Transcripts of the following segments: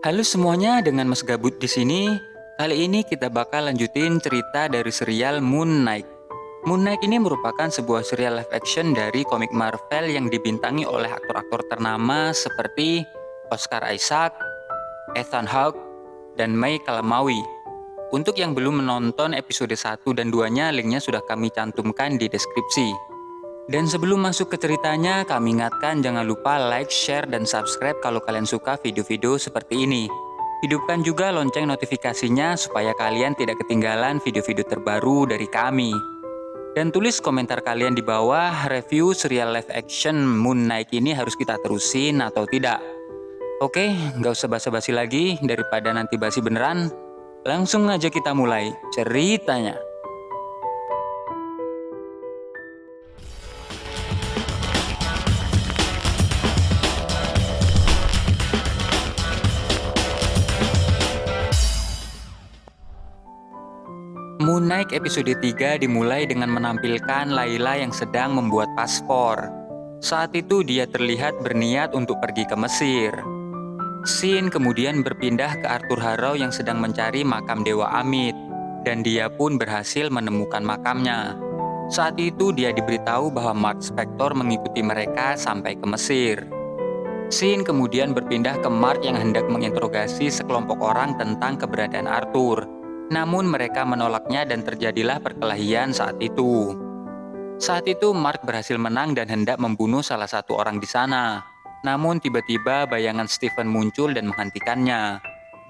Halo semuanya, dengan Mas Gabut di sini. Kali ini kita bakal lanjutin cerita dari serial Moon Knight. Moon Knight ini merupakan sebuah serial live action dari komik Marvel yang dibintangi oleh aktor-aktor ternama seperti Oscar Isaac, Ethan Hawke, dan May Kalamaui. Untuk yang belum menonton episode 1 dan 2-nya, linknya sudah kami cantumkan di deskripsi. Dan sebelum masuk ke ceritanya, kami ingatkan jangan lupa like, share, dan subscribe kalau kalian suka video-video seperti ini. Hidupkan juga lonceng notifikasinya supaya kalian tidak ketinggalan video-video terbaru dari kami. Dan tulis komentar kalian di bawah, review serial live action Moon Knight ini harus kita terusin atau tidak. Oke, nggak usah basa-basi lagi, daripada nanti basi beneran. Langsung aja kita mulai ceritanya. Moon Knight episode 3 dimulai dengan menampilkan Layla yang sedang membuat paspor. Saat itu dia terlihat berniat untuk pergi ke Mesir. Scene kemudian berpindah ke Arthur Harrow yang sedang mencari makam Dewa Amit, dan dia pun berhasil menemukan makamnya. Saat itu dia diberitahu bahwa Mark Spector mengikuti mereka sampai ke Mesir. Scene kemudian berpindah ke Mark yang hendak menginterogasi sekelompok orang tentang keberadaan Arthur. Namun mereka menolaknya dan terjadilah perkelahian saat itu. Saat itu Mark berhasil menang dan hendak membunuh salah satu orang di sana. Namun tiba-tiba bayangan Stephen muncul dan menghentikannya.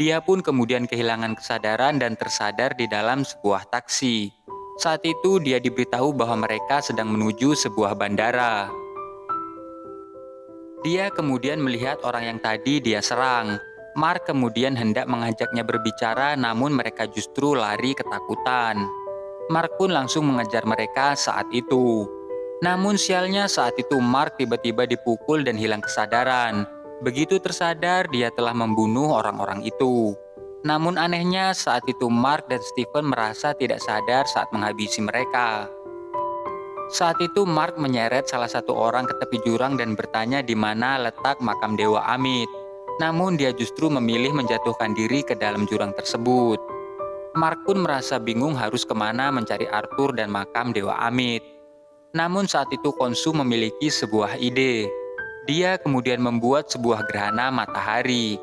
Dia pun kemudian kehilangan kesadaran dan tersadar di dalam sebuah taksi. Saat itu dia diberitahu bahwa mereka sedang menuju sebuah bandara. Dia kemudian melihat orang yang tadi dia serang. Mark kemudian hendak mengajaknya berbicara, namun mereka justru lari ketakutan. Mark pun langsung mengejar mereka saat itu. Namun sialnya saat itu Mark tiba-tiba dipukul dan hilang kesadaran. Begitu tersadar, dia telah membunuh orang-orang itu. Namun anehnya saat itu Mark dan Stephen merasa tidak sadar saat menghabisi mereka. Saat itu Mark menyeret salah satu orang ke tepi jurang dan bertanya di mana letak makam Dewa Amit. Namun dia justru memilih menjatuhkan diri ke dalam jurang tersebut. Mark pun merasa bingung harus kemana mencari Arthur dan makam Dewa Amit. Namun saat itu Khonshu memiliki sebuah ide. Dia kemudian membuat sebuah gerhana matahari.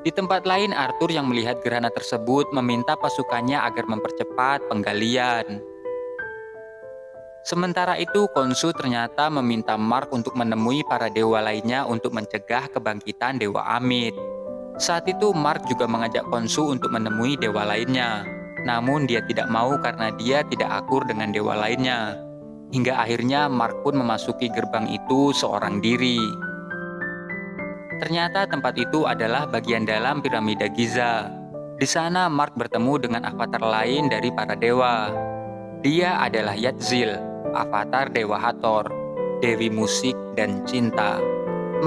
Di tempat lain Arthur yang melihat gerhana tersebut meminta pasukannya agar mempercepat penggalian. Sementara itu, Khonshu ternyata meminta Mark untuk menemui para dewa lainnya untuk mencegah kebangkitan Dewa Amit. Saat itu, Mark juga mengajak Khonshu untuk menemui dewa lainnya. Namun dia tidak mau karena dia tidak akur dengan dewa lainnya. Hingga akhirnya Mark pun memasuki gerbang itu seorang diri. Ternyata tempat itu adalah bagian dalam piramida Giza. Di sana Mark bertemu dengan avatar lain dari para dewa. Dia adalah Yatzil, avatar Dewa Hathor, Dewi Musik dan Cinta.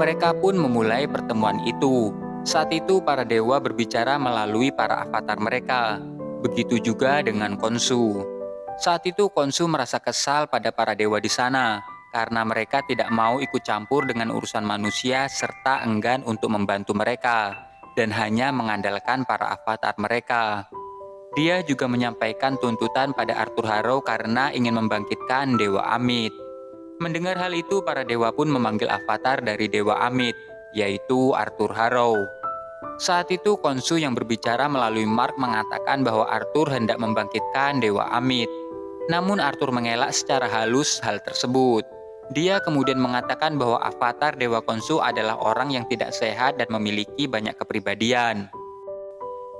Mereka pun memulai pertemuan itu. Saat itu para dewa berbicara melalui para avatar mereka. Begitu juga dengan Khonshu. Saat itu Khonshu merasa kesal pada para dewa di sana karena mereka tidak mau ikut campur dengan urusan manusia serta enggan untuk membantu mereka dan hanya mengandalkan para avatar mereka. Dia juga menyampaikan tuntutan pada Arthur Harrow karena ingin membangkitkan Dewa Amit. Mendengar hal itu, para dewa pun memanggil avatar dari Dewa Amit, yaitu Arthur Harrow. Saat itu, Khonshu yang berbicara melalui Mark mengatakan bahwa Arthur hendak membangkitkan Dewa Amit. Namun Arthur mengelak secara halus hal tersebut. Dia kemudian mengatakan bahwa avatar Dewa Khonshu adalah orang yang tidak sehat dan memiliki banyak kepribadian.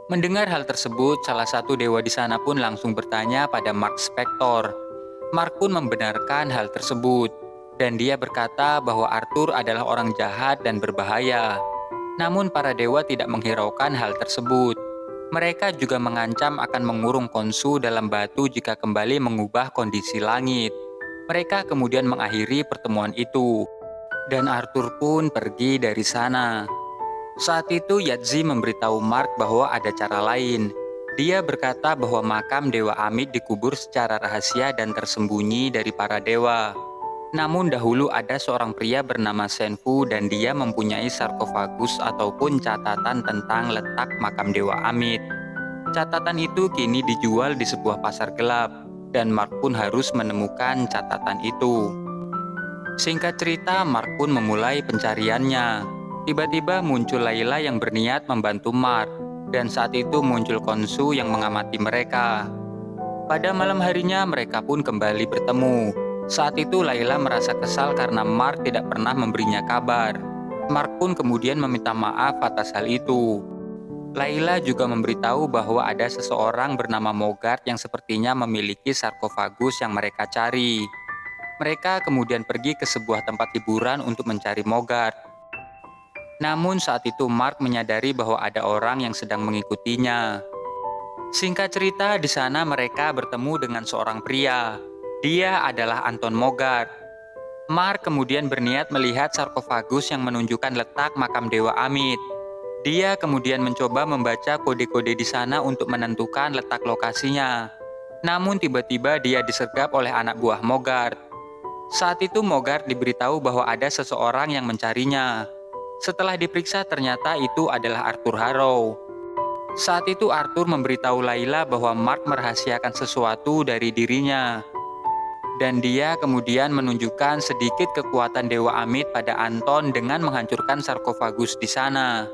Mendengar hal tersebut, salah satu dewa di sana pun langsung bertanya pada Mark Spector. Mark pun membenarkan hal tersebut, dan dia berkata bahwa Arthur adalah orang jahat dan berbahaya. Namun para dewa tidak menghiraukan hal tersebut. Mereka juga mengancam akan mengurung Khonshu dalam batu jika kembali mengubah kondisi langit. Mereka kemudian mengakhiri pertemuan itu, dan Arthur pun pergi dari sana. Saat itu Yatzi memberitahu Mark bahwa ada cara lain. Dia berkata bahwa makam Dewa Amit dikubur secara rahasia dan tersembunyi dari para dewa. Namun dahulu ada seorang pria bernama Senfu dan dia mempunyai sarkofagus ataupun catatan tentang letak makam Dewa Amit. Catatan itu kini dijual di sebuah pasar gelap dan Mark pun harus menemukan catatan itu. Singkat cerita, Mark pun memulai pencariannya. Tiba-tiba muncul Layla yang berniat membantu Mark dan saat itu muncul Konsu yang mengamati mereka. Pada malam harinya mereka pun kembali bertemu. Saat itu Layla merasa kesal karena Mark tidak pernah memberinya kabar. Mark pun kemudian meminta maaf atas hal itu. Layla juga memberitahu bahwa ada seseorang bernama Mogart yang sepertinya memiliki sarkofagus yang mereka cari. Mereka kemudian pergi ke sebuah tempat hiburan untuk mencari Mogart. Namun saat itu Mark menyadari bahwa ada orang yang sedang mengikutinya. Singkat cerita, di sana mereka bertemu dengan seorang pria. Dia adalah Anton Mogart. Mark kemudian berniat melihat sarkofagus yang menunjukkan letak makam Dewa Amit. Dia kemudian mencoba membaca kode-kode di sana untuk menentukan letak lokasinya. Namun tiba-tiba dia disergap oleh anak buah Mogart. Saat itu Mogart diberitahu bahwa ada seseorang yang mencarinya. Setelah diperiksa ternyata itu adalah Arthur Harrow. Saat itu Arthur memberitahu Layla bahwa Mark merahasiakan sesuatu dari dirinya. Dan dia kemudian menunjukkan sedikit kekuatan Dewa Amit pada Anton dengan menghancurkan sarkofagus di sana.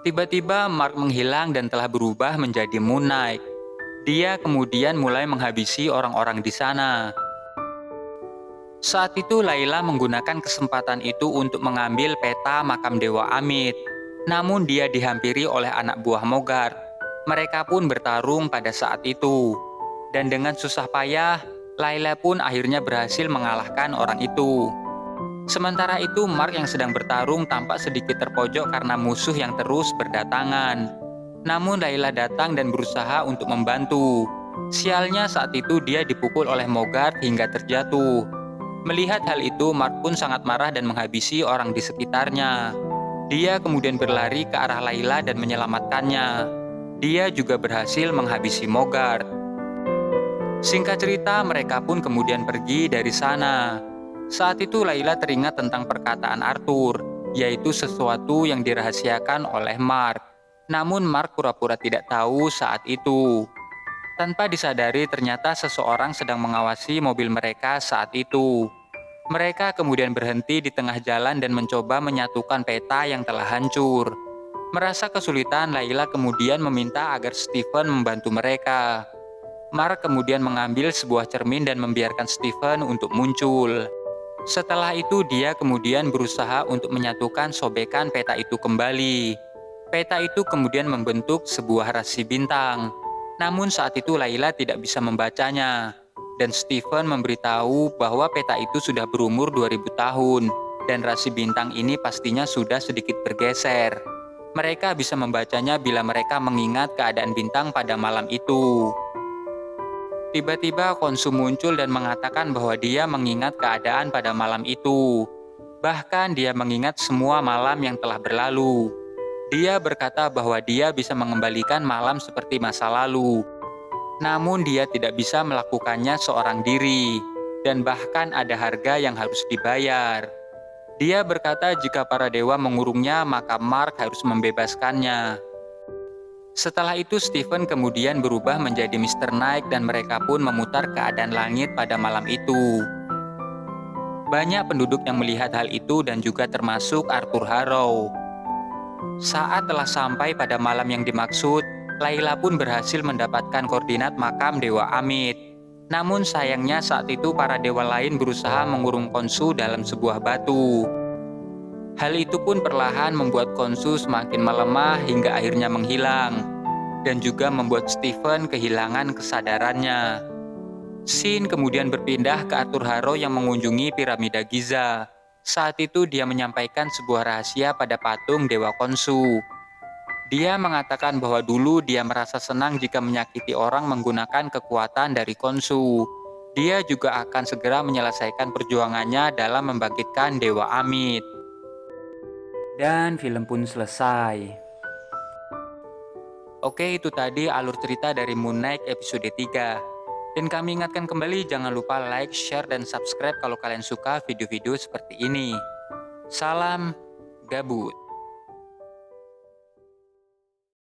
Tiba-tiba Mark menghilang dan telah berubah menjadi Moon Knight. Dia kemudian mulai menghabisi orang-orang di sana. Saat itu Layla menggunakan kesempatan itu untuk mengambil peta makam Dewa Amit. Namun dia dihampiri oleh anak buah Mogart. Mereka pun bertarung pada saat itu. Dan dengan susah payah, Layla pun akhirnya berhasil mengalahkan orang itu. Sementara itu Mark yang sedang bertarung tampak sedikit terpojok karena musuh yang terus berdatangan. Namun Layla datang dan berusaha untuk membantu. Sialnya saat itu dia dipukul oleh Mogart hingga terjatuh. Melihat hal itu, Mark pun sangat marah dan menghabisi orang di sekitarnya. Dia kemudian berlari ke arah Layla dan menyelamatkannya. Dia juga berhasil menghabisi Mogart. Singkat cerita, mereka pun kemudian pergi dari sana. Saat itu Layla teringat tentang perkataan Arthur, yaitu sesuatu yang dirahasiakan oleh Mark. Namun Mark pura-pura tidak tahu saat itu. Tanpa disadari ternyata seseorang sedang mengawasi mobil mereka saat itu. Mereka kemudian berhenti di tengah jalan dan mencoba menyatukan peta yang telah hancur. Merasa kesulitan, Layla kemudian meminta agar Stephen membantu mereka. Mark kemudian mengambil sebuah cermin dan membiarkan Stephen untuk muncul. Setelah itu dia kemudian berusaha untuk menyatukan sobekan peta itu kembali. Peta itu kemudian membentuk sebuah rasi bintang. Namun saat itu Layla tidak bisa membacanya. Dan Stephen memberitahu bahwa peta itu sudah berumur 2000 tahun dan rasi bintang ini pastinya sudah sedikit bergeser. Mereka bisa membacanya bila mereka mengingat keadaan bintang pada malam itu. Tiba-tiba Konsu muncul dan mengatakan bahwa dia mengingat keadaan pada malam itu. Bahkan dia mengingat semua malam yang telah berlalu. Dia berkata bahwa dia bisa mengembalikan malam seperti masa lalu. Namun dia tidak bisa melakukannya seorang diri, dan bahkan ada harga yang harus dibayar. Dia berkata jika para dewa mengurungnya, maka Mark harus membebaskannya. Setelah itu Stephen kemudian berubah menjadi Mr. Knight dan mereka pun memutar keadaan langit pada malam itu. Banyak penduduk yang melihat hal itu dan juga termasuk Arthur Harrow. Saat telah sampai pada malam yang dimaksud, Layla pun berhasil mendapatkan koordinat makam Dewa Amit. Namun sayangnya saat itu para dewa lain berusaha mengurung Konsu dalam sebuah batu. Hal itu pun perlahan membuat Konsu semakin melemah hingga akhirnya menghilang. Dan juga membuat Stephen kehilangan kesadarannya. Scene kemudian berpindah ke Arthur Harrow yang mengunjungi piramida Giza. Saat itu dia menyampaikan sebuah rahasia pada patung Dewa Konsu. Dia mengatakan bahwa dulu dia merasa senang jika menyakiti orang menggunakan kekuatan dari Konsu. Dia juga akan segera menyelesaikan perjuangannya dalam membangkitkan Dewa Amit. Dan film pun selesai. Oke, itu tadi alur cerita dari Moon Knight episode 3. Dan kami ingatkan kembali, jangan lupa like, share, dan subscribe kalau kalian suka video-video seperti ini. Salam gabut.